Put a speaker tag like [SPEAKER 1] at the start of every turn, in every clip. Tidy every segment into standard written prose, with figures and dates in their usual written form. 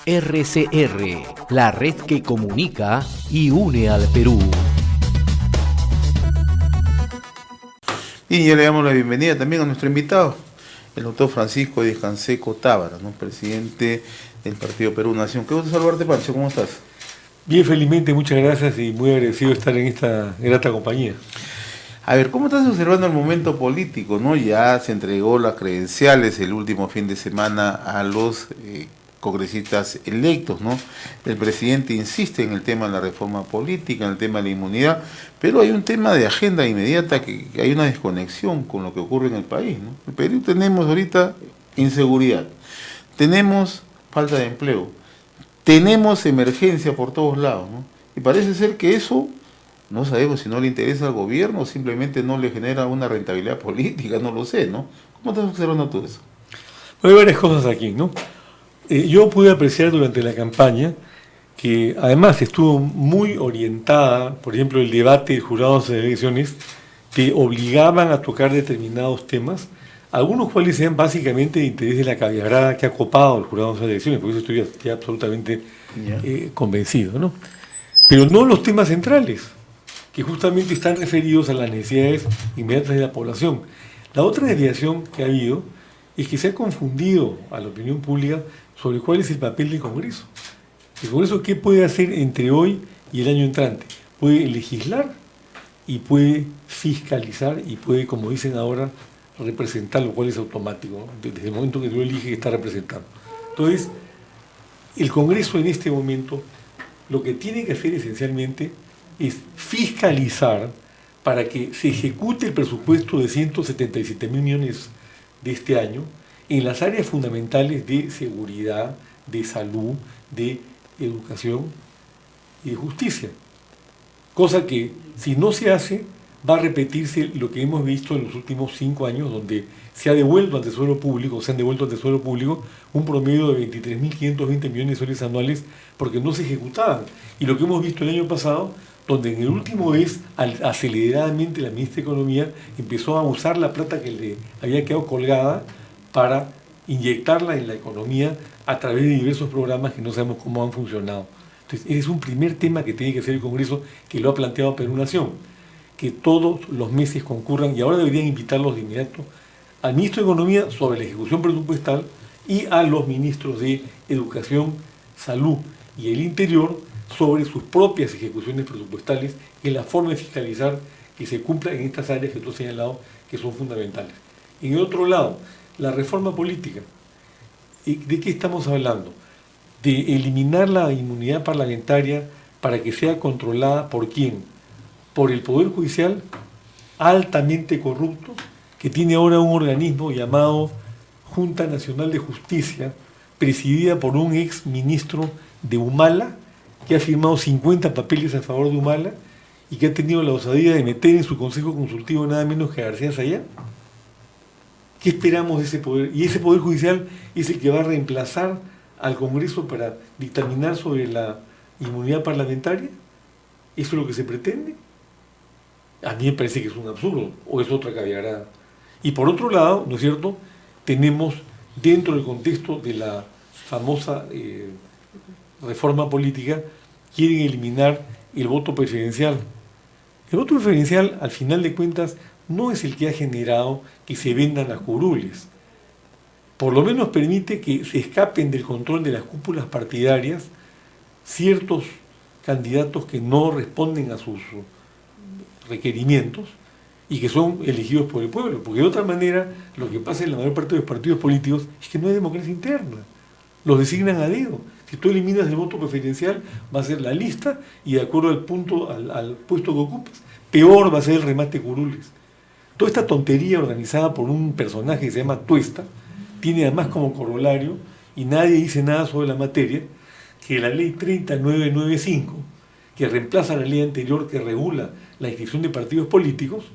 [SPEAKER 1] RCR, la red que comunica y une al Perú.
[SPEAKER 2] Y ya le damos la bienvenida también a nuestro invitado, el doctor Francisco Díaz Canseco Tábara, ¿no? Presidente del Partido Perú Nación. Qué gusto saludarte, Pancho, ¿cómo estás?
[SPEAKER 3] Bien, felizmente, muchas gracias y muy agradecido de estar en esta grata compañía.
[SPEAKER 2] A ver, ¿cómo estás observando el momento político, no? Ya se entregó las credenciales el último fin de semana a los congresistas electos, ¿no? El presidente insiste en el tema de la reforma política, en el tema de la inmunidad, pero hay un tema de agenda inmediata que hay una desconexión con lo que ocurre en el país, ¿no? En el Perú tenemos ahorita inseguridad, tenemos falta de empleo, tenemos emergencia por todos lados, ¿no? Y parece ser que eso, no sabemos si no le interesa al gobierno o simplemente no le genera una rentabilidad política, no lo sé, ¿no? ¿Cómo estás observando tú eso?
[SPEAKER 3] Hay varias cosas aquí, ¿no? Yo pude apreciar durante la campaña que además estuvo muy orientada, por ejemplo, el debate de jurados de elecciones, que obligaban a tocar determinados temas, algunos cuales sean básicamente de interés de la caballerada que ha copado el jurado de elecciones, por eso estoy ya absolutamente convencido, ¿no? Pero no los temas centrales, que justamente están referidos a las necesidades inmediatas de la población. La otra desviación que ha habido es que se ha confundido a la opinión pública sobre cuál es el papel del Congreso. ¿El Congreso qué puede hacer entre hoy y el año entrante? Puede legislar y puede fiscalizar y puede, como dicen ahora, representar, lo cual es automático, ¿no? Desde el momento que tú eliges que está representando. Entonces, el Congreso en este momento lo que tiene que hacer esencialmente es fiscalizar para que se ejecute el presupuesto de 177.000 millones de este año en las áreas fundamentales de seguridad, de salud, de educación y de justicia. Cosa que, si no se hace, va a repetirse lo que hemos visto en los últimos 5 años, donde se ha devuelto al Tesoro Público, se han devuelto al Tesoro Público un promedio de 23.520 millones de soles anuales porque no se ejecutaban. Y lo que hemos visto el año pasado, donde en el último mes, aceleradamente la ministra de Economía empezó a usar la plata que le había quedado colgada para inyectarla en la economía a través de diversos programas que no sabemos cómo han funcionado. Entonces, ese es un primer tema que tiene que hacer el Congreso, que lo ha planteado Perú Nación, que todos los meses concurran, y ahora deberían invitarlos de inmediato al ministro de Economía sobre la ejecución presupuestal y a los ministros de Educación, Salud y el Interior sobre sus propias ejecuciones presupuestales, que es la forma de fiscalizar que se cumpla en estas áreas que tú has señalado que son fundamentales. En el otro lado, la reforma política. ¿De qué estamos hablando? De eliminar la inmunidad parlamentaria para que sea controlada ¿por quién? Por el Poder Judicial altamente corrupto, que tiene ahora un organismo llamado Junta Nacional de Justicia, presidida por un ex ministro de Humala, que ha firmado 50 papeles a favor de Humala y que ha tenido la osadía de meter en su consejo consultivo nada menos que a García Sayá. ¿Qué esperamos de ese poder? Y ese Poder Judicial es el que va a reemplazar al Congreso para dictaminar sobre la inmunidad parlamentaria. ¿Eso es lo que se pretende? A mí me parece que es un absurdo, o es otra caviarada. Y por otro lado, ¿no es cierto?, tenemos dentro del contexto de la famosa reforma política, quieren eliminar el voto preferencial. El voto preferencial, al final de cuentas, no es el que ha generado que se vendan las curules. Por lo menos permite que se escapen del control de las cúpulas partidarias ciertos candidatos que no responden a sus requerimientos y que son elegidos por el pueblo, porque de otra manera lo que pasa en la mayor parte de los partidos políticos es que no hay democracia interna, los designan a dedo. Si tú eliminas el voto preferencial, va a ser la lista y de acuerdo al puesto que ocupas, peor va a ser el remate curules. Toda esta tontería organizada por un personaje que se llama Tuesta tiene además como corolario, y nadie dice nada sobre la materia, que la ley 30995, que reemplaza la ley anterior que regula la inscripción de partidos políticos,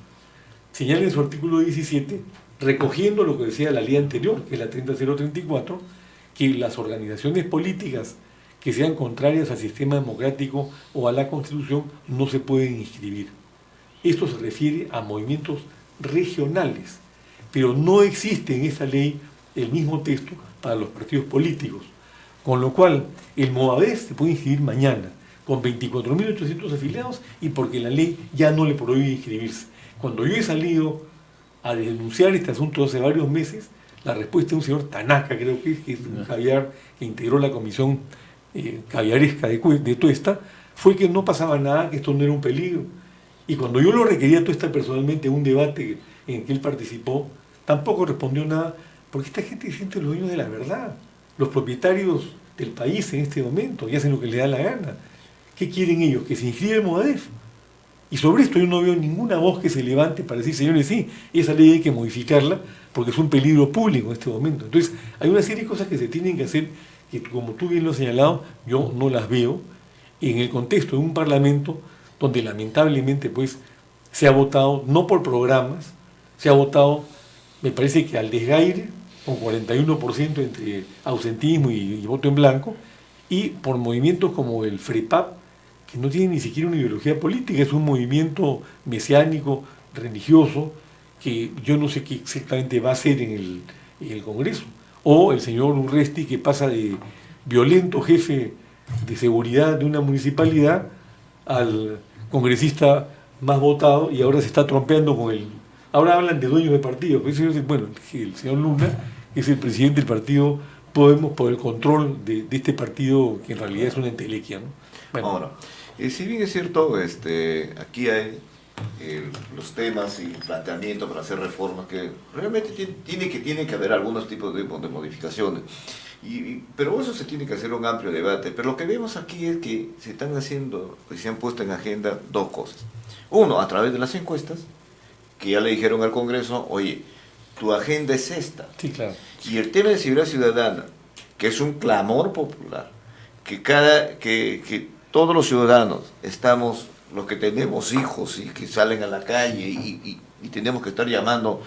[SPEAKER 3] señala en su artículo 17, recogiendo lo que decía la ley anterior, que es la 30034, que las organizaciones políticas que sean contrarias al sistema democrático o a la Constitución no se pueden inscribir. Esto se refiere a movimientos regionales, pero no existe en esa ley el mismo texto para los partidos políticos. Con lo cual, el Movadef se puede inscribir mañana, con 24.800 afiliados, y porque la ley ya no le prohíbe inscribirse. Cuando yo he salido a denunciar este asunto hace varios meses, la respuesta de un señor Tanaka, creo que es un caviar que integró la comisión caviaresca de Tuesta, fue que no pasaba nada, que esto no era un peligro. Y cuando yo lo requería a Tuesta personalmente en un debate en que él participó, tampoco respondió nada, porque esta gente se siente los dueños de la verdad, los propietarios del país en este momento, y hacen lo que les da la gana. ¿Qué quieren ellos? Que se inscriba el Movadef. Y sobre esto yo no veo ninguna voz que se levante para decir, señores, sí, esa ley hay que modificarla porque es un peligro público en este momento. Entonces, hay una serie de cosas que se tienen que hacer que, como tú bien lo has señalado, yo no las veo en el contexto de un parlamento donde lamentablemente pues se ha votado no por programas, se ha votado, me parece que al desgaire, con 41% entre ausentismo y voto en blanco, y por movimientos como el FREPAP, que no tiene ni siquiera una ideología política, es un movimiento mesiánico, religioso, que yo no sé qué exactamente va a hacer en el Congreso. O el señor Urresti, que pasa de violento jefe de seguridad de una municipalidad al congresista más votado, y ahora se está trompeando con el... Ahora hablan de dueños de partidos. Bueno, el señor Luna es el presidente del partido Podemos por el control de este partido que en realidad es una entelequia, ¿no? Bueno.
[SPEAKER 4] Ahora, si bien es cierto, aquí hay los temas y planteamientos para hacer reformas que realmente tiene que haber algunos tipos de modificaciones, pero eso se tiene que hacer un amplio debate. Pero lo que vemos aquí es que se están haciendo, se han puesto en agenda dos cosas. Uno, a través de las encuestas, que ya le dijeron al Congreso, oye, tu agenda es esta.
[SPEAKER 3] Sí, claro.
[SPEAKER 4] Y el tema de seguridad ciudadana, que es un clamor popular, que todos los ciudadanos estamos, los que tenemos hijos y que salen a la calle y tenemos que estar llamando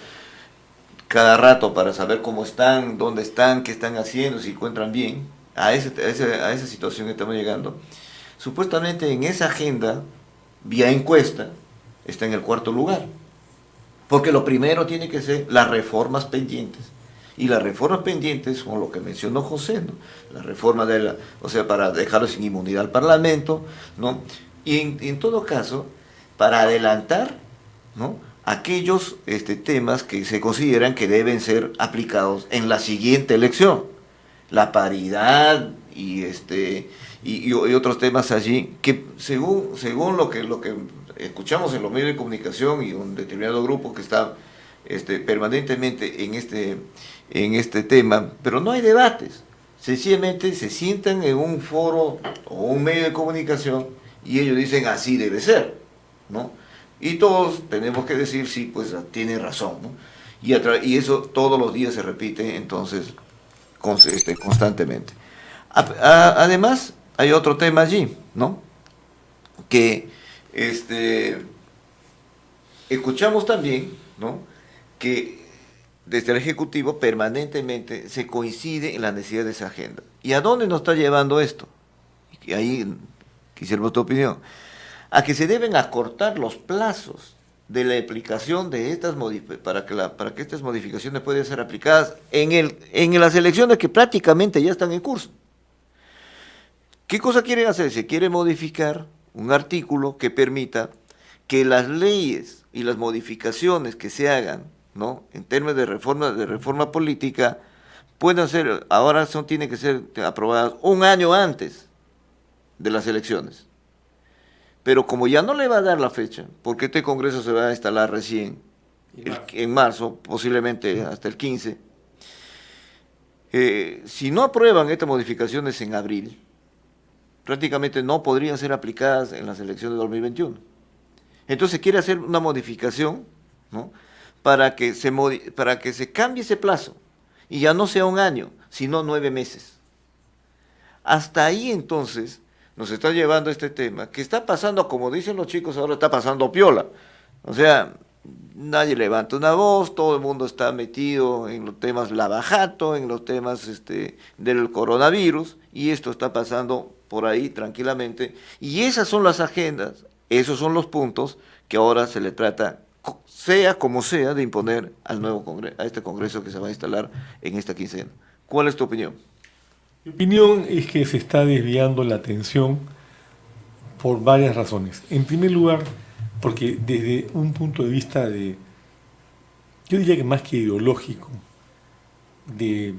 [SPEAKER 4] cada rato para saber cómo están, dónde están, qué están haciendo, si encuentran bien, a esa situación que estamos llegando. Supuestamente en esa agenda, vía encuesta, está en el cuarto lugar. Porque lo primero tiene que ser las reformas pendientes. Y las reformas pendientes son lo que mencionó José, ¿no? La reforma para dejarlo sin inmunidad al Parlamento, ¿no? Y en todo caso, para adelantar, ¿no?, aquellos temas que se consideran que deben ser aplicados en la siguiente elección. La paridad y otros temas allí, que según lo que escuchamos en los medios de comunicación y un determinado grupo que está permanentemente en este tema, pero no hay debates, sencillamente se sientan en un foro o un medio de comunicación y ellos dicen así debe ser, ¿no? Y todos tenemos que decir sí, pues tiene razón, ¿no? Y eso todos los días se repite entonces constantemente. Además, hay otro tema allí, ¿no? Que escuchamos también, ¿no?, que desde el Ejecutivo permanentemente se coincide en la necesidad de esa agenda. ¿Y a dónde nos está llevando esto? Y ahí quisiera tu opinión. A que se deben acortar los plazos de la aplicación de estas para que estas modificaciones puedan ser aplicadas en las elecciones que prácticamente ya están en curso. ¿Qué cosa quieren hacer? Se quiere modificar un artículo que permita que las leyes y las modificaciones que se hagan, ¿no?, en términos de reforma política, puedan ser, ahora tienen que ser aprobadas un año antes de las elecciones. Pero como ya no le va a dar la fecha, porque este Congreso se va a instalar recién en marzo, posiblemente hasta el 15, si no aprueban estas modificaciones en abril, prácticamente no podrían ser aplicadas en las elecciones de 2021. Entonces quiere hacer una modificación, ¿no?, para que se cambie ese plazo y ya no sea un año, sino 9 meses. Hasta ahí entonces nos está llevando este tema, que está pasando, como dicen los chicos ahora, está pasando piola. O sea, nadie levanta una voz, todo el mundo está metido en los temas lavajato, en los temas del coronavirus, y esto está pasando por ahí tranquilamente. Y esas son las agendas, esos son los puntos que ahora se le trata, sea como sea, de imponer al nuevo Congreso, a este Congreso que se va a instalar en esta quincena. ¿Cuál es tu opinión?
[SPEAKER 3] Mi opinión es que se está desviando la atención por varias razones. En primer lugar, porque desde un punto de vista yo diría que más que ideológico, de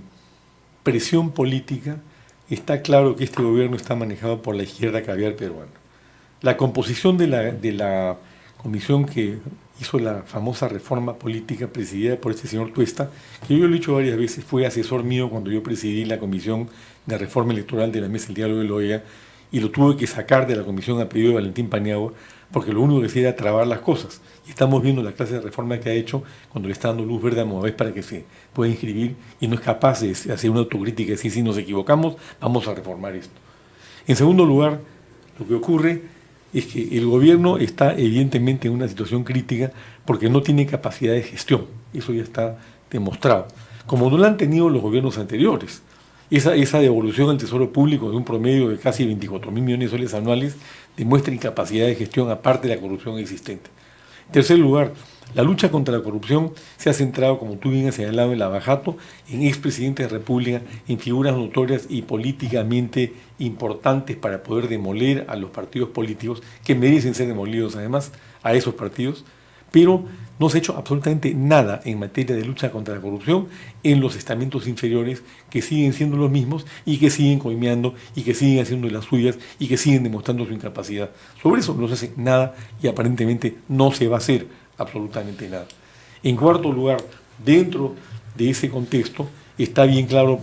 [SPEAKER 3] presión política, está claro que este gobierno está manejado por la izquierda caviar peruana. La composición de la comisión que hizo la famosa reforma política presidida por este señor Tuesta, que yo lo he dicho varias veces, fue asesor mío cuando yo presidí la comisión de reforma electoral de la Mesa del Diálogo de la OEA, y lo tuve que sacar de la comisión a pedido de Valentín Paniagua, porque lo único que hacía era trabar las cosas. Y estamos viendo la clase de reforma que ha hecho cuando le está dando luz verde a Movés para que se pueda inscribir y no es capaz de hacer una autocrítica y decir, si nos equivocamos, vamos a reformar esto. En segundo lugar, lo que ocurre es que el gobierno está evidentemente en una situación crítica porque no tiene capacidad de gestión. Eso ya está demostrado. Como no lo han tenido los gobiernos anteriores. Esa devolución al Tesoro Público de un promedio de casi 24.000 millones de soles anuales demuestra incapacidad de gestión aparte de la corrupción existente. En tercer lugar, la lucha contra la corrupción se ha centrado, como tú bien has señalado, en Lavajato, en expresidentes de República, en figuras notorias y políticamente importantes para poder demoler a los partidos políticos, que merecen ser demolidos además, a esos partidos, pero no se ha hecho absolutamente nada en materia de lucha contra la corrupción en los estamentos inferiores, que siguen siendo los mismos y que siguen coimeando y que siguen haciendo las suyas y que siguen demostrando su incapacidad. Sobre eso no se hace nada y aparentemente no se va a hacer absolutamente nada. En cuarto lugar, dentro de ese contexto está bien claro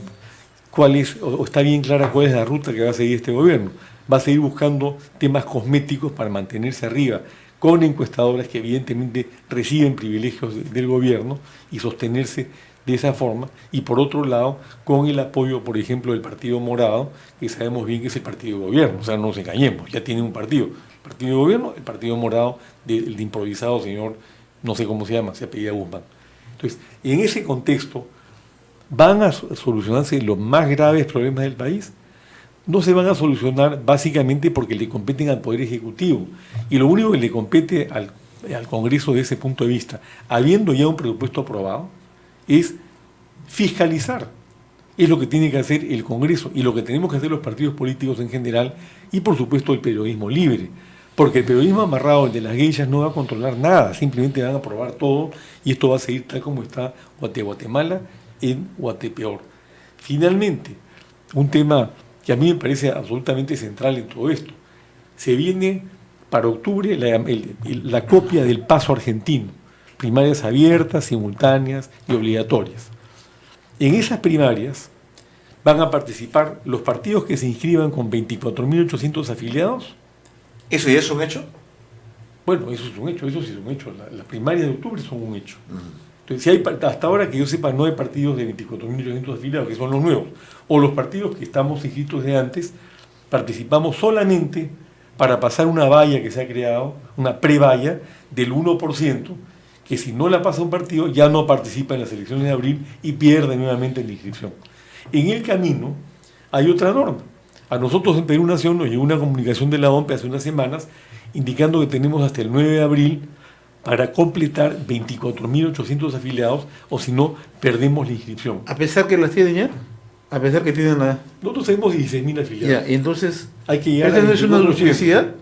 [SPEAKER 3] está bien clara cuál es la ruta que va a seguir este gobierno. Va a seguir buscando temas cosméticos para mantenerse arriba, con encuestadoras que evidentemente reciben privilegios del gobierno y sostenerse de esa forma, y por otro lado, con el apoyo, por ejemplo, del Partido Morado, que sabemos bien que es el partido de gobierno, o sea, no nos engañemos, ya tiene un partido, el partido de gobierno, el Partido Morado, del improvisado señor, no sé cómo se llama, se apellida Guzmán. Entonces, en ese contexto, ¿van a solucionarse los más graves problemas del país? No se van a solucionar básicamente porque le competen al Poder Ejecutivo. Y lo único que le compete al Congreso de ese punto de vista, habiendo ya un presupuesto aprobado, es fiscalizar. Es lo que tiene que hacer el Congreso y lo que tenemos que hacer los partidos políticos en general y por supuesto el periodismo libre. Porque el periodismo amarrado, el de las geishas, no va a controlar nada, simplemente van a aprobar todo y esto va a seguir tal como está Guatemala en Guatepeor. Finalmente, un tema que a mí me parece absolutamente central en todo esto. Se viene para octubre la copia del paso argentino, primarias abiertas, simultáneas y obligatorias. En esas primarias van a participar los partidos que se inscriban con 24.800 afiliados.
[SPEAKER 4] ¿Eso ya es un hecho?
[SPEAKER 3] Bueno, eso es un hecho, eso sí es un hecho. Las primarias de octubre son un hecho. Entonces, si hay, hasta ahora que yo sepa, no hay partidos de 24.800 afiliados, que son los nuevos, o los partidos que estamos inscritos de antes, participamos solamente para pasar una valla que se ha creado, una pre-valla del 1%, que si no la pasa un partido ya no participa en las elecciones de abril y pierde nuevamente la inscripción. En el camino hay otra norma. A nosotros en Perú Nación nos llegó una comunicación de la OMPE hace unas semanas indicando que tenemos hasta el 9 de abril para completar 24.800 afiliados, o si no, perdemos la inscripción.
[SPEAKER 2] A pesar que las tienen ya, a pesar que tienen la...
[SPEAKER 3] Nosotros tenemos 16.000 afiliados.
[SPEAKER 2] Ya, y entonces,
[SPEAKER 3] hay que llegar
[SPEAKER 2] ¿esta no es una duplicidad?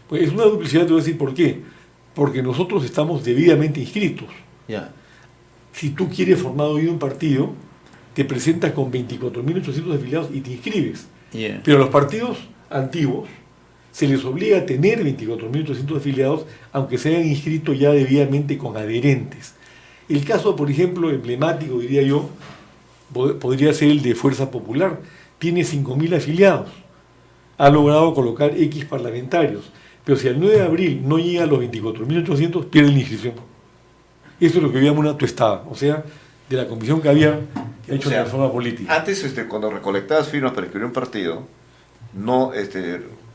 [SPEAKER 3] Pues es una duplicidad, te voy a decir por qué. Porque nosotros estamos debidamente inscritos.
[SPEAKER 2] Ya.
[SPEAKER 3] Si tú quieres formar hoy un partido, te presentas con 24.800 afiliados y te inscribes.
[SPEAKER 2] Yeah.
[SPEAKER 3] Pero los partidos antiguos se les obliga a tener 24.800 afiliados, aunque se hayan inscrito ya debidamente con adherentes. El caso, por ejemplo, emblemático, diría yo, podría ser el de Fuerza Popular. Tiene 5.000 afiliados. Ha logrado colocar X parlamentarios. Pero si al 9 de abril no llega a los 24.800, pierde la inscripción. Eso es lo que veíamos una tuestada, o sea, de la comisión que ha hecho la reforma política.
[SPEAKER 4] Antes, cuando recolectabas firmas para escribir un partido, no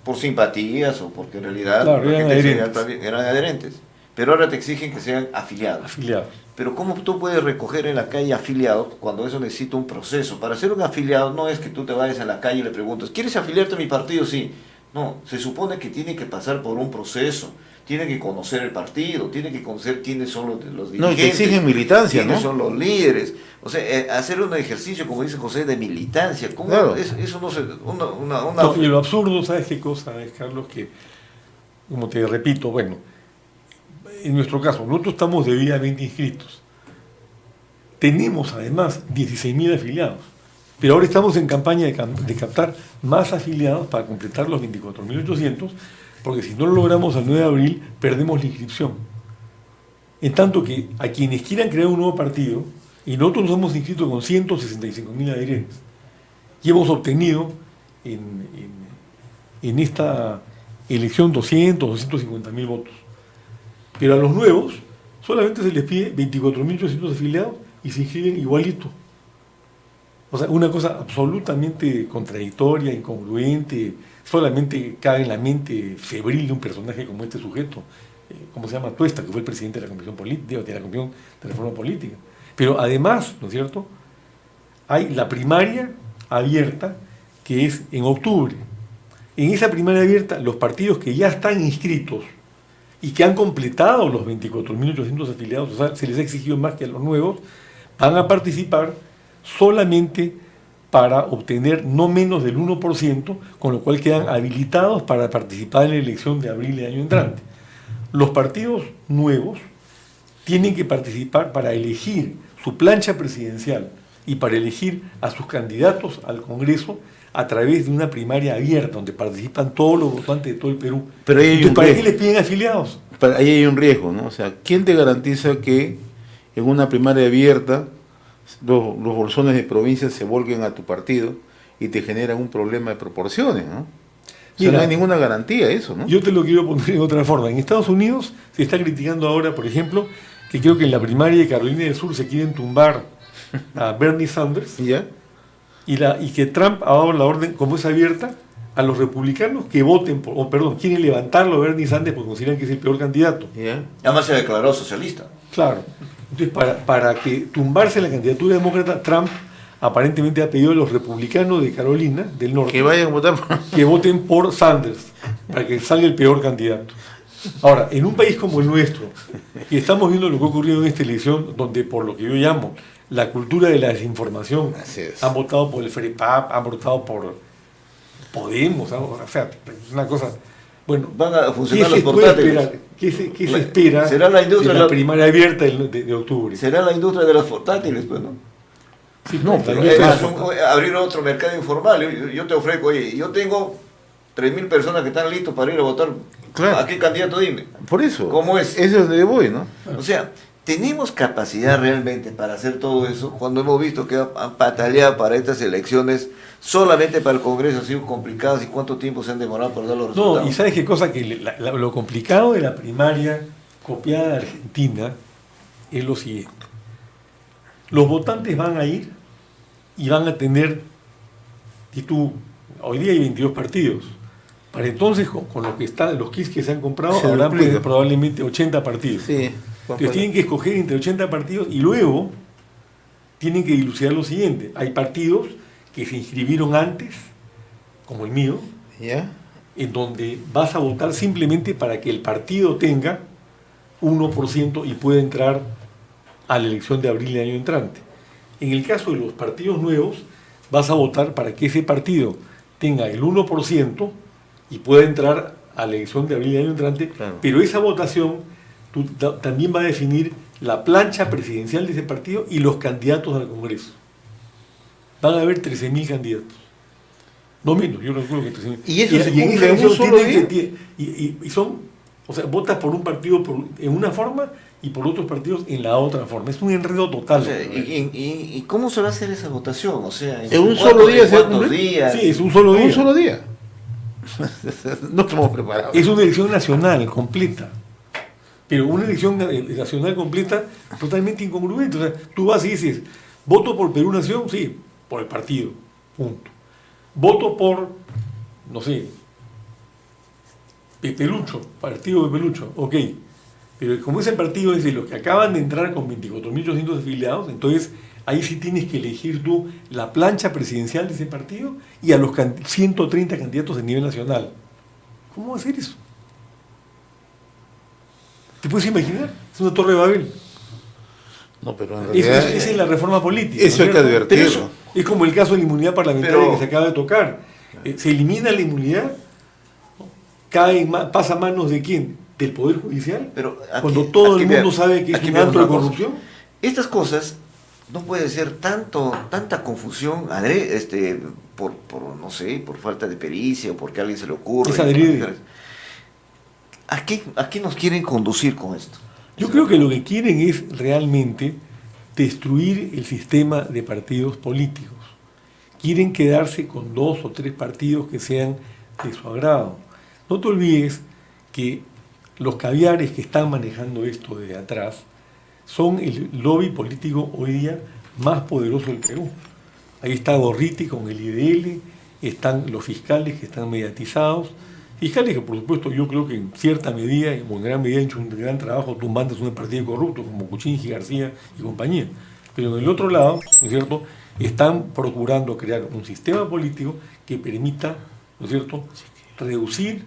[SPEAKER 4] por simpatías o porque en realidad
[SPEAKER 3] claro,
[SPEAKER 4] eran adherentes. Pero ahora te exigen que sean afiliados.
[SPEAKER 3] Afiliados.
[SPEAKER 4] Pero ¿cómo tú puedes recoger en la calle afiliados cuando eso necesita un proceso? Para ser un afiliado no es que tú te vayas a la calle y le preguntes, ¿quieres afiliarte a mi partido? Sí. No, se supone que tiene que pasar por un proceso, tiene que conocer el partido, tiene que conocer quiénes son los dirigentes.
[SPEAKER 2] No, y te exigen militancia,
[SPEAKER 4] quiénes
[SPEAKER 2] ¿no?
[SPEAKER 4] son los líderes. O sea, hacer un ejercicio, como dice José, de militancia. ¿Cómo?
[SPEAKER 2] Claro.
[SPEAKER 4] Eso no se...
[SPEAKER 3] No, y lo absurdo, ¿sabes qué cosa es, Carlos? Que, como te repito, bueno, en nuestro caso, nosotros estamos debidamente inscritos. Tenemos además 16.000 afiliados, pero ahora estamos en campaña de captar más afiliados para completar los 24.800, porque si no lo logramos al 9 de abril, perdemos la inscripción. En tanto que a quienes quieran crear un nuevo partido, y nosotros nos hemos inscrito con 165.000 adherentes, y hemos obtenido en esta elección 250.000 votos. Pero a los nuevos solamente se les pide 24.800 afiliados y se inscriben igualito. O sea, una cosa absolutamente contradictoria, incongruente, solamente cabe en la mente febril de un personaje como este sujeto, ¿cómo se llama? Tuesta, que fue el presidente de la Comisión Política, de la Comisión de Reforma Política. Pero además, ¿no es cierto?, hay la primaria abierta, que es en octubre. En esa primaria abierta, los partidos que ya están inscritos y que han completado los 24.800 afiliados, o sea, se les ha exigido más que a los nuevos, van a participar solamente para obtener no menos del 1%, con lo cual quedan habilitados para participar en la elección de abril del año entrante. Los partidos nuevos tienen que participar para elegir su plancha presidencial y para elegir a sus candidatos al Congreso a través de una primaria abierta, donde participan todos los votantes de todo el Perú.
[SPEAKER 2] Pero ahí hay
[SPEAKER 3] Entonces,
[SPEAKER 2] un
[SPEAKER 3] ¿para qué
[SPEAKER 2] riesgo.
[SPEAKER 3] les piden afiliados?
[SPEAKER 2] Ahí hay un riesgo, ¿no? O sea, ¿quién te garantiza que en una primaria abierta los bolsones de provincia se volquen a tu partido y te generan un problema de proporciones, ¿no? O sea,
[SPEAKER 3] Mira,
[SPEAKER 2] no hay ninguna garantía eso, ¿no?
[SPEAKER 3] Yo te lo quiero poner de otra forma. En Estados Unidos se está criticando ahora, por ejemplo, que creo que en la primaria de Carolina del Sur se quieren tumbar a Bernie Sanders
[SPEAKER 2] ¿Ya?
[SPEAKER 3] y que Trump ha dado la orden, como es abierta, a los republicanos que voten, quieren levantarlo a Bernie Sanders porque consideran que es el peor candidato.
[SPEAKER 2] ¿Ya?
[SPEAKER 4] Además se declaró socialista.
[SPEAKER 3] Claro. Entonces, para que tumbarse la candidatura demócrata, Trump aparentemente ha pedido a los republicanos de Carolina del Norte
[SPEAKER 2] Que vayan a votar por...
[SPEAKER 3] que voten por Sanders, para que salga el peor candidato. Ahora, en un país como el nuestro, y estamos viendo lo que ha ocurrido en esta elección, donde por lo que yo llamo la cultura de la desinformación,
[SPEAKER 2] Así es.
[SPEAKER 3] han votado por el FREPAP, han votado por Podemos, o sea, es una cosa... Bueno,
[SPEAKER 4] Van a funcionar
[SPEAKER 3] ¿qué
[SPEAKER 4] los
[SPEAKER 3] se puede
[SPEAKER 4] portátiles.
[SPEAKER 3] esperar? ¿Qué se espera
[SPEAKER 4] Será la industria
[SPEAKER 3] de la
[SPEAKER 4] la-
[SPEAKER 3] primaria abierta de octubre?
[SPEAKER 4] Será la industria de los portátiles, pues, ¿no?
[SPEAKER 3] Sí,
[SPEAKER 2] No,
[SPEAKER 3] pues,
[SPEAKER 2] pero
[SPEAKER 3] también
[SPEAKER 2] es-
[SPEAKER 4] Abrir otro mercado informal. Yo te ofrezco, oye, yo tengo 3.000 personas que están listos para ir a votar.
[SPEAKER 2] Claro.
[SPEAKER 4] ¿A qué candidato dime?
[SPEAKER 2] Por eso.
[SPEAKER 4] ¿Cómo es?
[SPEAKER 2] Eso es donde voy, ¿no?
[SPEAKER 4] O sea, ¿tenemos capacidad realmente para hacer todo eso? Cuando hemos visto que han pataleado para estas elecciones, solamente para el Congreso han sido complicadas y cuánto tiempo se han demorado para dar los resultados.
[SPEAKER 3] No, y sabes qué cosa, que lo complicado de la primaria copiada de Argentina es lo siguiente. Los votantes van a ir y van a tener, hoy día hay 22 partidos. Para entonces, con lo que está, los kits que se han comprado,
[SPEAKER 2] Se
[SPEAKER 3] habrán
[SPEAKER 2] duplica.
[SPEAKER 3] probablemente 80 partidos.
[SPEAKER 2] Sí.
[SPEAKER 3] Entonces tienen que escoger entre 80 partidos y luego tienen que dilucidar lo siguiente. Hay partidos que se inscribieron antes, como el mío,
[SPEAKER 2] ¿Ya?
[SPEAKER 3] en donde vas a votar simplemente para que el partido tenga 1% y pueda entrar a la elección de abril del año entrante. En el caso de los partidos nuevos, vas a votar para que ese partido tenga el 1% y pueda entrar a la elección de abril del año entrante,
[SPEAKER 2] Claro.
[SPEAKER 3] pero esa votación también va a definir la plancha presidencial de ese partido y los candidatos al Congreso. Van a haber 13.000 candidatos. No menos, yo recuerdo que 13.000.
[SPEAKER 2] ¿Y eso se
[SPEAKER 3] en esa
[SPEAKER 2] cumple en un
[SPEAKER 3] elección
[SPEAKER 2] solo
[SPEAKER 3] tienen
[SPEAKER 2] día?
[SPEAKER 3] y son, o sea, votas por un partido en una forma y por otros partidos en la otra forma. Es un enredo total.
[SPEAKER 4] O sea, ¿y cómo se va a hacer esa votación? O sea,
[SPEAKER 2] ¿En un
[SPEAKER 4] cuántos-
[SPEAKER 2] solo día
[SPEAKER 4] en
[SPEAKER 2] se va a
[SPEAKER 4] cuántos
[SPEAKER 2] cumplir?
[SPEAKER 4] días?
[SPEAKER 3] Sí, es un solo día.
[SPEAKER 2] Un solo día. No estamos preparados.
[SPEAKER 3] Es una elección nacional completa. Pero una elección nacional completa totalmente incongruente. O sea, tú vas y dices, voto por Perú Nación, sí, por el partido, punto. Voto por, no sé, Pepelucho, partido Pepelucho, ok. Pero como ese partido es de los que acaban de entrar con 24.800 afiliados, entonces ahí sí tienes que elegir tú la plancha presidencial de ese partido y a los 130 candidatos a nivel nacional. ¿Cómo va a hacer eso? ¿Te puedes imaginar? Es una torre de Babel.
[SPEAKER 2] No, pero en realidad,
[SPEAKER 3] Esa es la reforma política.
[SPEAKER 2] eso
[SPEAKER 3] ¿no
[SPEAKER 2] hay que
[SPEAKER 3] cierto?
[SPEAKER 2] advertirlo.
[SPEAKER 3] Pero es como el caso de la inmunidad parlamentaria
[SPEAKER 4] Pero-
[SPEAKER 3] que se acaba de tocar. Se elimina la inmunidad, pasa a manos de quién? Del Poder Judicial.
[SPEAKER 4] Pero aquí-
[SPEAKER 3] cuando todo
[SPEAKER 4] aquí
[SPEAKER 3] el mundo
[SPEAKER 4] vea-
[SPEAKER 3] sabe que es
[SPEAKER 4] aquí
[SPEAKER 3] un
[SPEAKER 4] vemos
[SPEAKER 3] acto de
[SPEAKER 4] una cosa.
[SPEAKER 3] corrupción.
[SPEAKER 4] Estas cosas no puede ser tanta confusión no sé, por falta de pericia o porque a alguien se le ocurre.
[SPEAKER 3] Es adrede.
[SPEAKER 4] ¿A qué nos quieren conducir con esto?
[SPEAKER 3] Yo creo que lo que quieren es realmente destruir el sistema de partidos políticos. Quieren quedarse con 2 o 3 partidos que sean de su agrado. No te olvides que los caviares que están manejando esto desde atrás son el lobby político hoy día más poderoso del Perú. Ahí está Gorriti con el IDL, están los fiscales que están mediatizados, fiscales que por supuesto yo creo que en cierta medida, o en gran medida han hecho un gran trabajo tumbando un partido corrupto como Kuczynski, García y compañía. Pero en el otro lado, ¿no es cierto?, están procurando crear un sistema político que permita, ¿no es cierto?, reducir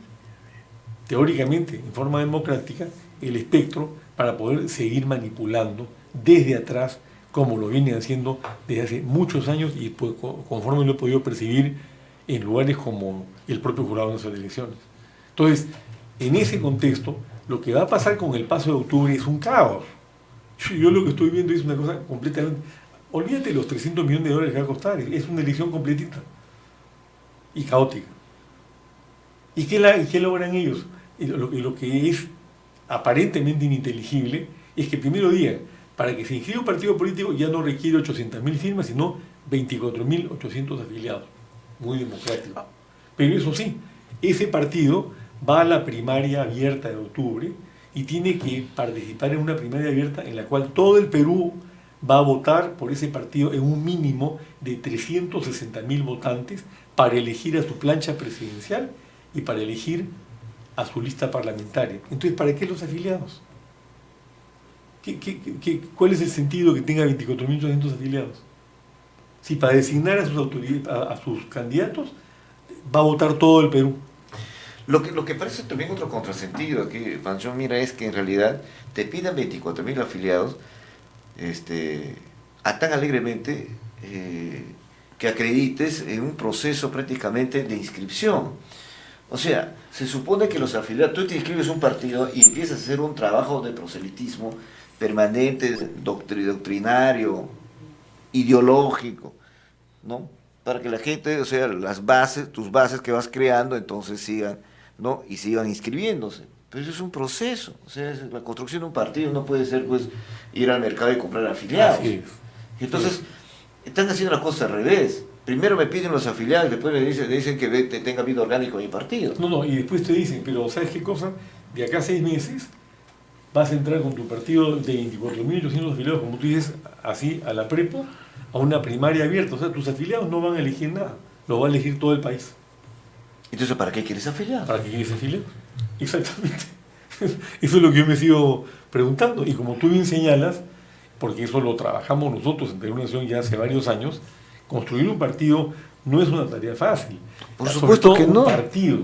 [SPEAKER 3] teóricamente, en forma democrática, el espectro para poder seguir manipulando desde atrás, como lo vienen haciendo desde hace muchos años y pues, conforme lo he podido percibir en lugares como el propio Jurado Nacional de Elecciones. Entonces, en ese contexto, lo que va a pasar con el paso de octubre es un caos. Yo lo que estoy viendo es una cosa completamente... Olvídate de los 300 millones de dólares que va a costar, es una elección completita y caótica. ¿Y qué logran ellos? Y lo que es aparentemente ininteligible es que primero digan, para que se inscriba un partido político ya no requiere 800.000 firmas, sino 24.800 afiliados. Muy democrático. Pero eso sí, ese partido va a la primaria abierta de octubre y tiene que participar en una primaria abierta en la cual todo el Perú va a votar por ese partido en un mínimo de 360.000 votantes para elegir a su plancha presidencial y para elegir a su lista parlamentaria. Entonces, ¿para qué los afiliados? ¿Cuál es el sentido que tenga 24.800 afiliados? Si para designar a sus candidatos va a votar todo el Perú.
[SPEAKER 4] Lo que parece también otro contrasentido aquí, Pancho, mira, es que en realidad te pidan 24.000 afiliados tan alegremente que acredites en un proceso prácticamente de inscripción. O sea, se supone que los afiliados, tú te inscribes un partido y empiezas a hacer un trabajo de proselitismo permanente, doctrinario, ideológico, ¿no? Para que la gente, o sea, tus bases que vas creando, entonces sigan, ¿no? Y sigan inscribiéndose. Pero eso es un proceso, o sea, la construcción de un partido no puede ser, pues, ir al mercado y comprar afiliados.
[SPEAKER 3] Así es.
[SPEAKER 4] Entonces, están haciendo las cosas al revés. Primero me piden los afiliados, después me dicen que tenga vida orgánico en mi partido.
[SPEAKER 3] No, y después te dicen, pero ¿sabes qué cosa? De acá a 6 meses vas a entrar con tu partido de 24.800 afiliados, como tú dices, así a la prepo, a una primaria abierta. O sea, tus afiliados no van a elegir nada, lo va a elegir todo el país.
[SPEAKER 4] Entonces, ¿para qué quieres afiliar?
[SPEAKER 3] ¿Para qué quieres afiliados? Exactamente. Eso es lo que yo me sigo preguntando. Y como tú bien señalas, porque eso lo trabajamos nosotros en Perú Nación ya hace varios años, construir un partido no es una tarea fácil.
[SPEAKER 4] Por
[SPEAKER 3] Sobre
[SPEAKER 4] supuesto
[SPEAKER 3] todo
[SPEAKER 4] que no.
[SPEAKER 3] Un partido,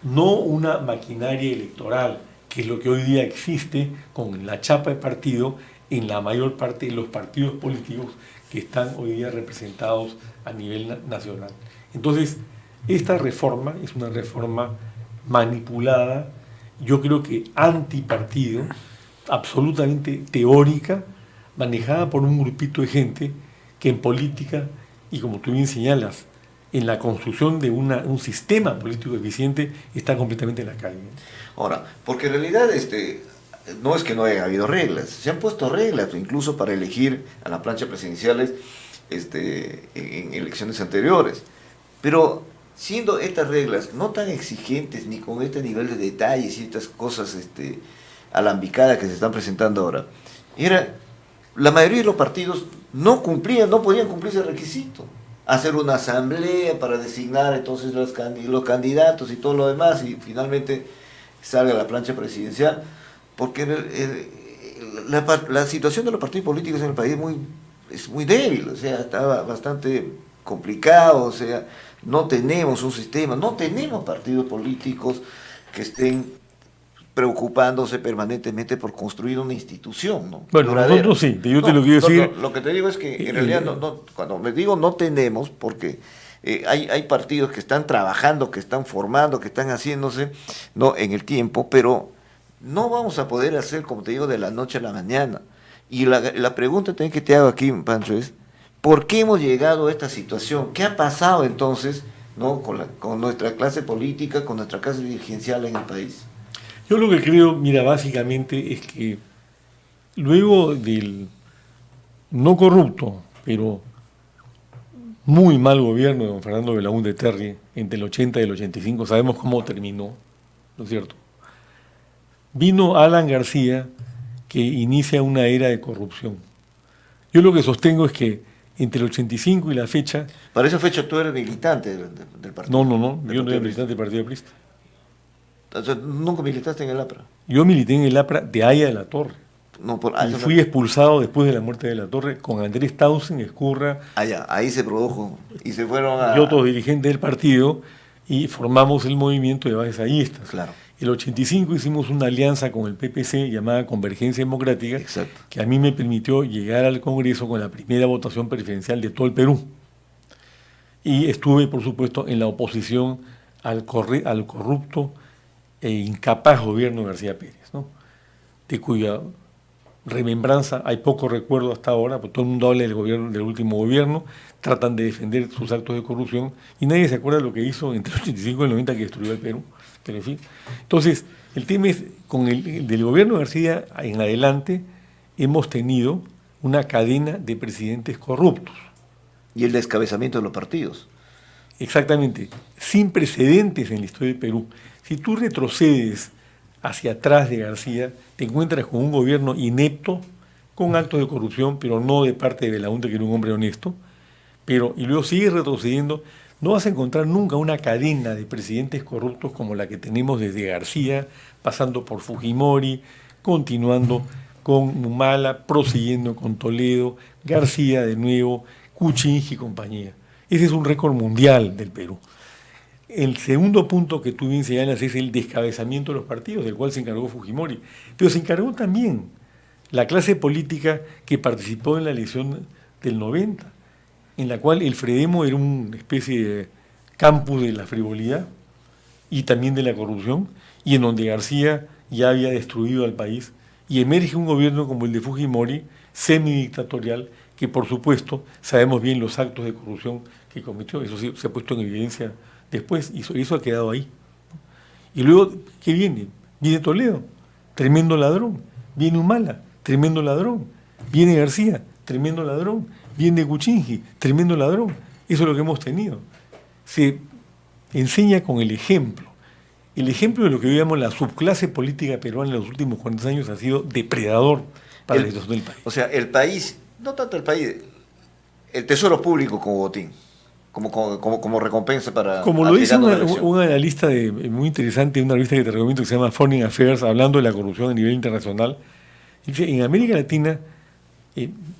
[SPEAKER 3] no una maquinaria electoral, que es lo que hoy día existe con la chapa de partido en la mayor parte de los partidos políticos que están hoy día representados a nivel nacional. Entonces, esta reforma es una reforma manipulada, yo creo que antipartido, absolutamente teórica, manejada por un grupito de gente que en política, y como tú bien señalas, en la construcción de un sistema político eficiente, está completamente en la calle.
[SPEAKER 4] Ahora, porque en realidad no es que no haya habido reglas, se han puesto reglas, incluso para elegir a la plancha presidenciales en elecciones anteriores. Pero siendo estas reglas no tan exigentes ni con este nivel de detalles y estas cosas alambicadas que se están presentando ahora, la mayoría de los partidos no podían cumplir ese requisito. Hacer una asamblea para designar entonces los candidatos y todo lo demás, y finalmente salga la plancha presidencial, porque la situación de los partidos políticos en el país es muy débil, o sea, está bastante complicado, o sea, no tenemos un sistema, no tenemos partidos políticos que estén preocupándose permanentemente por construir una institución, ¿no?
[SPEAKER 3] Bueno,
[SPEAKER 4] Duradera.
[SPEAKER 3] nosotros sí, yo te lo quiero decir.
[SPEAKER 4] Lo que te digo es que en realidad, cuando me digo no tenemos, porque hay partidos que están trabajando, que están formando, que están haciéndose, ¿no?, en el tiempo, pero no vamos a poder hacer, como te digo, de la noche a la mañana. Y la pregunta también que te hago aquí, Pancho, es ¿por qué hemos llegado a esta situación? ¿Qué ha pasado entonces, ¿no?, con nuestra clase política, con nuestra clase dirigencial en el país?
[SPEAKER 3] Yo lo que creo, mira, básicamente es que luego del no corrupto, pero muy mal gobierno de don Fernando Belaúnde Terry entre el 80 y el 85, sabemos cómo terminó, ¿no es cierto? Vino Alan García, que inicia una era de corrupción. Yo lo que sostengo es que entre el 85 y la fecha...
[SPEAKER 4] Para esa fecha tú eres militante del partido.
[SPEAKER 3] No, yo no era militante del Partido Aprista.
[SPEAKER 4] O sea, ¿nunca militaste en el APRA?
[SPEAKER 3] Yo milité en el APRA de Haya de la Torre.
[SPEAKER 4] No,
[SPEAKER 3] Y fui expulsado después de la muerte de la Torre con Andrés Tausen, Escurra
[SPEAKER 4] ahí se produjo y se fueron a...
[SPEAKER 3] y otros dirigentes del partido y formamos el movimiento de bases ayistas.
[SPEAKER 4] Claro.
[SPEAKER 3] El 85 hicimos una alianza con el PPC llamada Convergencia Democrática,
[SPEAKER 4] Exacto,
[SPEAKER 3] que a mí me permitió llegar al Congreso con la primera votación preferencial de todo el Perú. Y estuve, por supuesto, en la oposición al corrupto e incapaz gobierno de García Pérez, ¿no?, de cuya remembranza hay poco recuerdo hasta ahora, porque todo el mundo habla del gobierno, del último gobierno, tratan de defender sus actos de corrupción y nadie se acuerda de lo que hizo entre el 85 y el 90 que destruyó el Perú. Pero en fin, entonces el tema es, con del gobierno de García en adelante hemos tenido una cadena de presidentes corruptos.
[SPEAKER 4] y el descabezamiento de los partidos.
[SPEAKER 3] Exactamente, sin precedentes en la historia del Perú. Si tú retrocedes hacia atrás de García, te encuentras con un gobierno inepto, con actos de corrupción, pero no de parte de Belaúnde, que era un hombre honesto, y luego sigues retrocediendo, no vas a encontrar nunca una cadena de presidentes corruptos como la que tenemos desde García, pasando por Fujimori, continuando con Humala, prosiguiendo con Toledo, García de nuevo, Kuczynski y compañía. Ese es un récord mundial del Perú. El segundo punto que tú bien señalas es el descabezamiento de los partidos, del cual se encargó Fujimori. Pero se encargó también la clase política que participó en la elección del 90, en la cual el Fredemo era una especie de campus de la frivolidad y también de la corrupción, y en donde García ya había destruido al país, y emerge un gobierno como el de Fujimori, semidictatorial, que por supuesto sabemos bien los actos de corrupción que cometió, eso sí, se ha puesto en evidencia después, y eso ha quedado ahí. Y luego, ¿qué viene? Viene Toledo, tremendo ladrón, viene Humala, tremendo ladrón, viene García, tremendo ladrón, viene Kuczynski, tremendo ladrón. Eso es lo que hemos tenido. Se enseña con el ejemplo. El ejemplo de lo que veíamos la subclase política peruana en los últimos 40 años ha sido depredador para la situación del país.
[SPEAKER 4] O sea, el país, no tanto el país, el tesoro público como botín, como recompensa para...
[SPEAKER 3] Como lo dice un analista muy interesante, una revista que te recomiendo que se llama Foreign Affairs, hablando de la corrupción a nivel internacional, dice, en América Latina,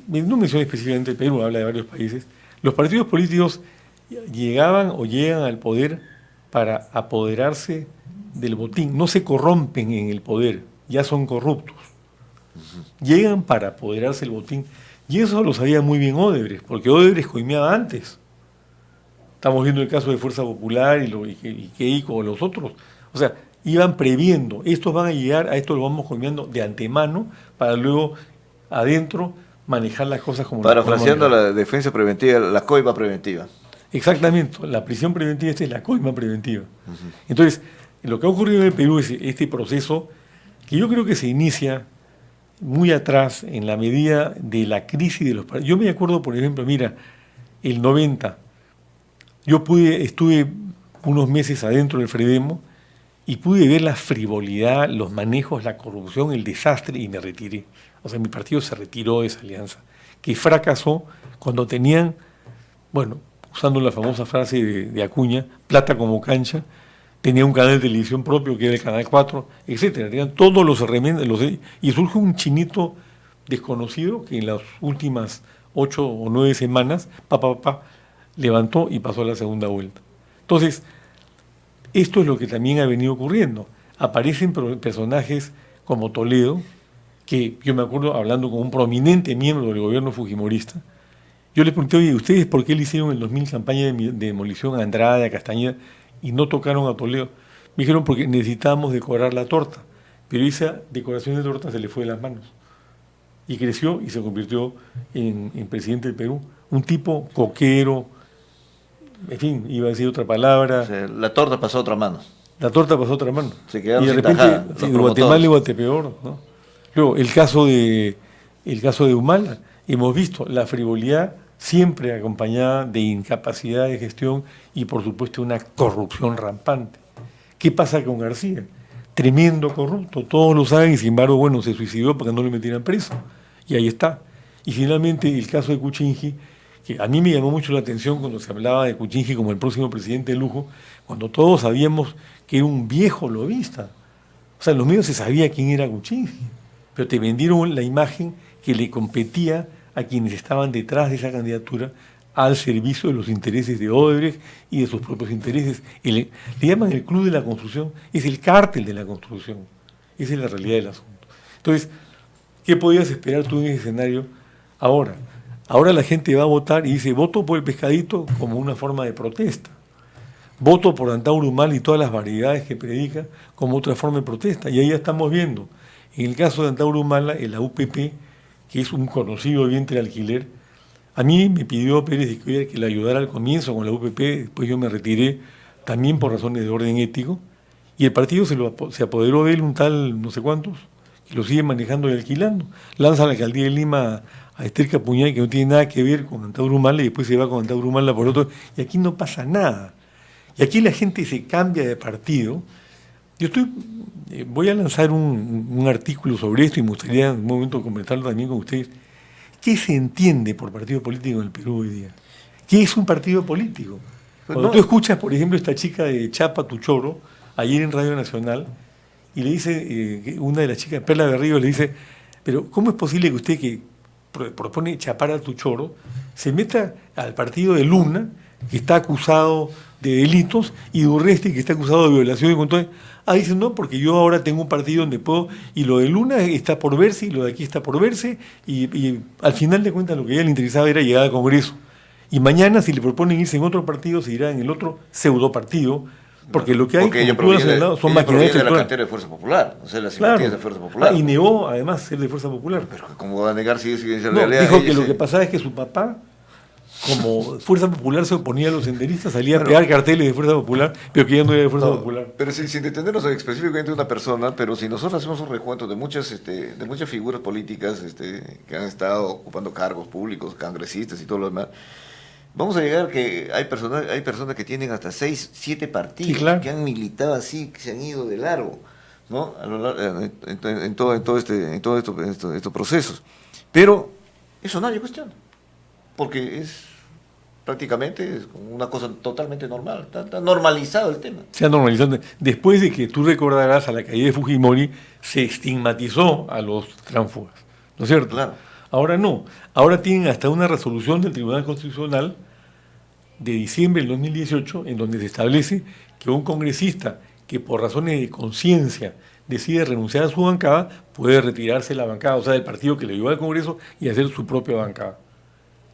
[SPEAKER 3] no menciona específicamente el Perú, habla de varios países, los partidos políticos llegaban o llegan al poder para apoderarse del botín, no se corrompen en el poder, ya son corruptos. Llegan para apoderarse del botín, y eso lo sabía muy bien Odebrecht, porque Odebrecht coimeaba antes. Estamos viendo el caso de Fuerza Popular y Keiko o los otros. O sea, iban previendo, estos van a llegar, a esto lo vamos coimeando de antemano, para luego adentro manejar las cosas como...
[SPEAKER 4] Parafraseando la defensa preventiva, la coima preventiva.
[SPEAKER 3] Exactamente, la prisión preventiva es la coima preventiva. Entonces, lo que ha ocurrido en el Perú es este proceso que yo creo que se inicia muy atrás en la medida de la crisis de los partidos. Yo me acuerdo, por ejemplo, mira, el 90, estuve unos meses adentro del Fredemo y pude ver la frivolidad, los manejos, la corrupción, el desastre, y me retiré. O sea, mi partido se retiró de esa alianza, que fracasó cuando tenían, bueno, usando la famosa frase de Acuña, plata como cancha, tenía un canal de televisión propio que era el Canal 4, etcétera. Tenían todos los herramientas, y surge un chinito desconocido que en las últimas 8 o 9 semanas, levantó y pasó a la segunda vuelta. Entonces, esto es lo que también ha venido ocurriendo. aparecen personajes como Toledo, que yo me acuerdo hablando con un prominente miembro del gobierno fujimorista. Yo les pregunté, oye, ¿ustedes por qué le hicieron en el 2000 campaña de demolición a Andrade, a Castañeda, y no tocaron a Toledo? Me dijeron porque necesitábamos decorar la torta, pero esa decoración de torta se le fue de las manos. Y creció y se convirtió en presidente del Perú. Un tipo coquero, en fin, iba a decir otra palabra.
[SPEAKER 4] O sea, la torta pasó a otra mano.
[SPEAKER 3] La torta pasó a otra mano.
[SPEAKER 4] Se quedaron
[SPEAKER 3] y de
[SPEAKER 4] sin
[SPEAKER 3] repente,
[SPEAKER 4] tajada, los
[SPEAKER 3] de Guatemala
[SPEAKER 4] promotores.
[SPEAKER 3] y Guatepeor, ¿no? Luego, el caso de Humala, hemos visto la frivolidad siempre acompañada de incapacidad de gestión y, por supuesto, una corrupción rampante. ¿Qué pasa con García? Tremendo corrupto, todos lo saben y, sin embargo, bueno, se suicidó para que no le metieran preso. Y ahí está. Y finalmente, el caso de Kuczynski, que a mí me llamó mucho la atención cuando se hablaba de Kuczynski como el próximo presidente de lujo, cuando todos sabíamos que era un viejo lobista. O sea, en los medios se sabía quién era Kuczynski, pero te vendieron la imagen que le competía a quienes estaban detrás de esa candidatura al servicio de los intereses de Odebrecht y de sus propios intereses. Le llaman el Club de la Construcción, es el cártel de la construcción. Esa es la realidad del asunto. Entonces, ¿qué podías esperar tú en ese escenario ahora? Ahora la gente va a votar y dice, voto por el pescadito como una forma de protesta. Voto por Antauro Humala y todas las variedades que predica como otra forma de protesta. Y ahí ya estamos viendo, en el caso de Antauro Humala, en la UPP, que es un conocido vientre de alquiler, a mí me pidió Pérez de Cuellar que le ayudara al comienzo con la UPP, después yo me retiré también por razones de orden ético, y el partido se apoderó de él un tal no sé cuántos, que lo sigue manejando y alquilando. Lanza a la alcaldía de Lima a Esther Capuñay, que no tiene nada que ver con Antauro Humala, y después se va con Antauro Humala por otro, y aquí no pasa nada. Y aquí la gente se cambia de partido. Voy a lanzar un artículo sobre esto y me gustaría en un momento comentarlo también con ustedes. ¿Qué se entiende por partido político en el Perú hoy día? ¿Qué es un partido político? Cuando tú escuchas, por ejemplo, esta chica de Chapa Tuchoro, ayer en Radio Nacional, y le dice, una de las chicas, Perla Berrío, le dice, pero ¿cómo es posible que usted que propone chapar a Tuchoro se meta al partido de Luna, que está acusado de delitos, y de Urresti, que está acusado de violación y control? Ah, dicen, no, porque yo ahora tengo un partido donde puedo, y lo de Luna está por verse, y lo de aquí está por verse, y al final de cuentas lo que a ella le interesaba era llegar al Congreso. Y mañana, si le proponen irse en otro partido, se irá en el otro pseudo partido, porque lo que hay,
[SPEAKER 4] porque
[SPEAKER 3] como tú has señalado, son maquinarias
[SPEAKER 4] de la cantera de Fuerza Popular, o sea, las simpatías de Fuerza Popular.
[SPEAKER 3] Y negó, además, ser de Fuerza Popular.
[SPEAKER 4] Pero ¿cómo va a negar si es
[SPEAKER 3] No,
[SPEAKER 4] realidad?
[SPEAKER 3] dijo que lo que pasaba es que su papá, como Fuerza Popular se oponía a los senderistas, salía a pegar carteles de Fuerza Popular, pero que ya no era de Fuerza Popular.
[SPEAKER 4] Pero sin detenernos específicamente de una persona, pero si nosotros hacemos un recuento de muchas figuras políticas que han estado ocupando cargos públicos, congresistas y todo lo demás, vamos a llegar que hay personas que tienen hasta 6, 7 partidos, sí, claro, que han militado así, que se han ido de largo, ¿no? En todos estos procesos. Pero eso nadie cuestiona, porque es prácticamente una cosa totalmente normal, está normalizado el tema.
[SPEAKER 3] Se ha normalizado. Después de que tú recordarás a la caída de Fujimori, se estigmatizó a los tránsfugas, ¿no es cierto?
[SPEAKER 4] Claro.
[SPEAKER 3] Ahora no, ahora tienen hasta una resolución del Tribunal Constitucional de diciembre del 2018, en donde se establece que un congresista que por razones de conciencia decide renunciar a su bancada, puede retirarse de la bancada, o sea, del partido que le llevó al Congreso, y hacer su propia bancada.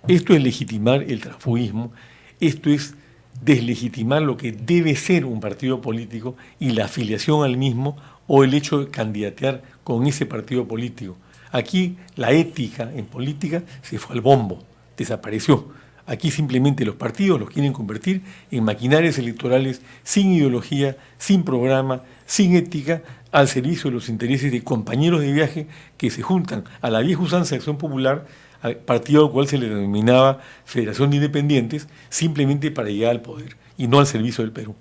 [SPEAKER 3] Esto es legitimar el transfugismo, esto es deslegitimar lo que debe ser un partido político y la afiliación al mismo o el hecho de candidatear con ese partido político. Aquí la ética en política se fue al bombo, desapareció. Aquí simplemente los partidos los quieren convertir en maquinarias electorales sin ideología, sin programa, sin ética, al servicio de los intereses de compañeros de viaje que se juntan a la vieja usanza de Acción Popular, al partido al cual se le denominaba Federación de Independientes, simplemente para llegar al poder y no al servicio del Perú.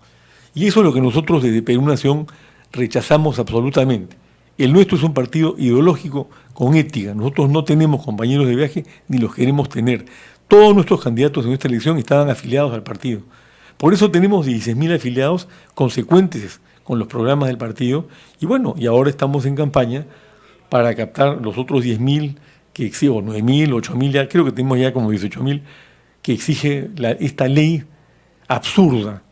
[SPEAKER 3] Y eso es lo que nosotros desde Perú Nación rechazamos absolutamente. El nuestro es un partido ideológico con ética. Nosotros no tenemos compañeros de viaje ni los queremos tener. Todos nuestros candidatos en esta elección estaban afiliados al partido. Por eso tenemos 16.000 afiliados consecuentes con los programas del partido. Y bueno, y ahora estamos en campaña para captar los otros 10.000 que exigen, o 9.000, 8.000, ya creo que tenemos ya como 18.000, que exige esta ley absurda,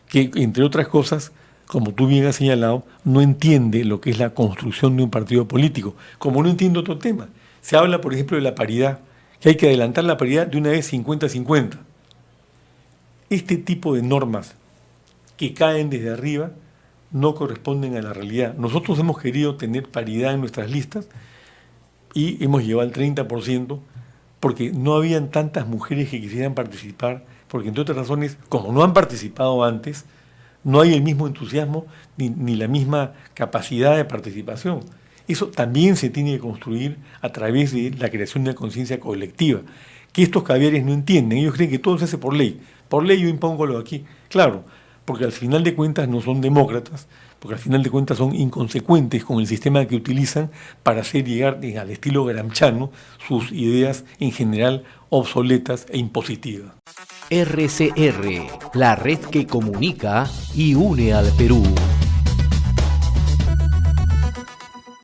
[SPEAKER 3] que entre otras cosas como tú bien has señalado, no entiende lo que es la construcción de un partido político, como no entiende otro tema. Se habla, por ejemplo, de la paridad, que hay que adelantar la paridad de una vez 50-50. Este tipo de normas que caen desde arriba no corresponden a la realidad. Nosotros hemos querido tener paridad en nuestras listas y hemos llegado al 30% porque no habían tantas mujeres que quisieran participar, porque entre otras razones, como no han participado antes, no hay el mismo entusiasmo ni la misma capacidad de participación. Eso también se tiene que construir a través de la creación de una conciencia colectiva, que estos caviares no entienden. Ellos creen que todo se hace por ley. Por ley yo impongo lo aquí. Claro, porque al final de cuentas no son demócratas, porque al final de cuentas son inconsecuentes con el sistema que utilizan para hacer llegar al estilo gramsciano sus ideas en general obsoletas e impositivas.
[SPEAKER 1] RCR, la red que comunica y une al Perú.